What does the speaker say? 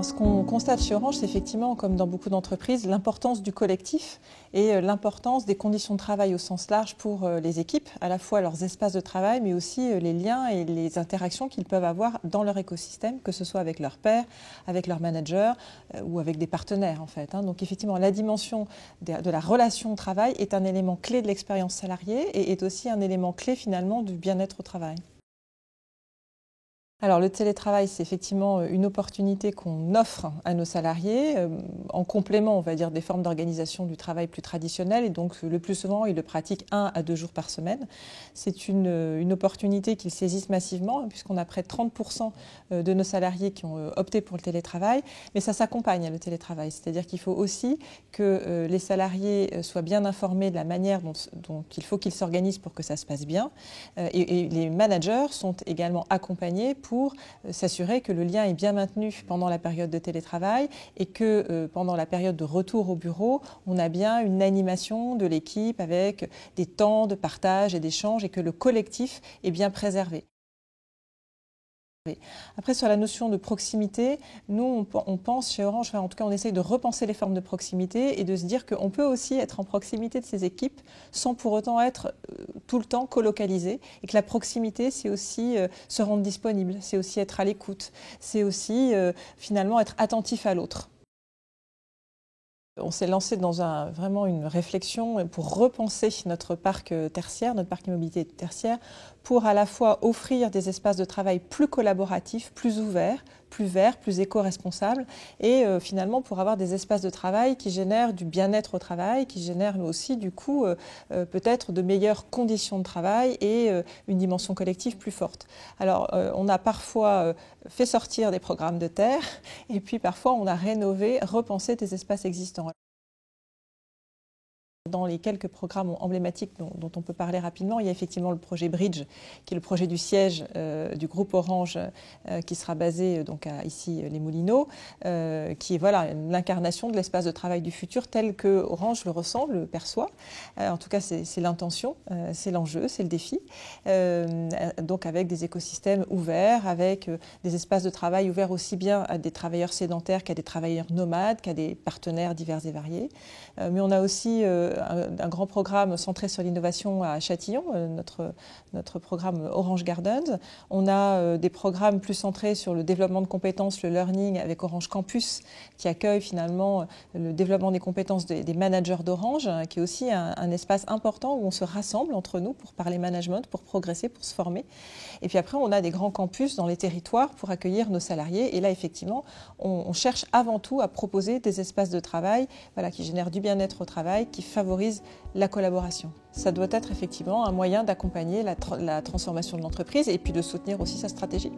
Alors, ce qu'on constate chez Orange, c'est effectivement, comme dans beaucoup d'entreprises, l'importance du collectif et l'importance des conditions de travail au sens large pour les équipes, à la fois leurs espaces de travail, mais aussi les liens et les interactions qu'ils peuvent avoir dans leur écosystème, que ce soit avec leurs pairs, avec leurs managers ou avec des partenaires, en fait. Donc, effectivement, la dimension de la relation au travail est un élément clé de l'expérience salariée et est aussi un élément clé, finalement, du bien-être au travail. Alors le télétravail, c'est effectivement une opportunité qu'on offre à nos salariés en complément, on va dire, des formes d'organisation du travail plus traditionnelles. Et donc le plus souvent, ils le pratiquent 1 à 2 jours par semaine. C'est une opportunité qu'ils saisissent massivement puisqu'on a près de 30% de nos salariés qui ont opté pour le télétravail. Mais ça s'accompagne, le télétravail. C'est-à-dire qu'il faut aussi que les salariés soient bien informés de la manière dont il faut qu'ils s'organisent pour que ça se passe bien. Et les managers sont également accompagnés pour s'assurer que le lien est bien maintenu pendant la période de télétravail et que pendant la période de retour au bureau, on a bien une animation de l'équipe avec des temps de partage et d'échange et que le collectif est bien préservé. Après, sur la notion de proximité, nous, on pense chez Orange, enfin, en tout cas, on essaye de repenser les formes de proximité et de se dire qu'on peut aussi être en proximité de ces équipes sans pour autant être tout le temps colocalisé et que la proximité, c'est aussi se rendre disponible, c'est aussi être à l'écoute, c'est aussi finalement être attentif à l'autre. On s'est lancé dans vraiment une réflexion pour repenser notre parc tertiaire, notre parc immobilier tertiaire, pour à la fois offrir des espaces de travail plus collaboratifs, plus ouverts, plus verts, plus éco-responsables, et finalement pour avoir des espaces de travail qui génèrent du bien-être au travail, qui génèrent aussi du coup peut-être de meilleures conditions de travail et une dimension collective plus forte. Alors on a parfois fait sortir des programmes de terre, et puis parfois on a rénové, repensé des espaces existants. Dans les quelques programmes emblématiques dont on peut parler rapidement, il y a effectivement le projet Bridge, qui est le projet du siège du groupe Orange, qui sera basé donc ici les Moulineaux, qui est voilà, l'incarnation de l'espace de travail du futur tel que Orange le ressent, le perçoit. En tout cas, c'est l'intention, c'est l'enjeu, c'est le défi. Donc avec des écosystèmes ouverts, avec des espaces de travail ouverts aussi bien à des travailleurs sédentaires qu'à des travailleurs nomades, qu'à des partenaires divers et variés. Mais on a aussi un grand programme centré sur l'innovation à Châtillon, notre programme Orange Gardens. On a des programmes plus centrés sur le développement de compétences, le learning avec Orange Campus, qui accueille finalement le développement des compétences des managers d'Orange, qui est aussi un espace important où on se rassemble entre nous pour parler management, pour progresser, pour se former. Et puis après, on a des grands campus dans les territoires pour accueillir nos salariés. Et là, effectivement, on cherche avant tout à proposer des espaces de travail qui génèrent du bien-être au travail, qui favorisent la collaboration. Ça doit être effectivement un moyen d'accompagner la transformation de l'entreprise et puis de soutenir aussi sa stratégie.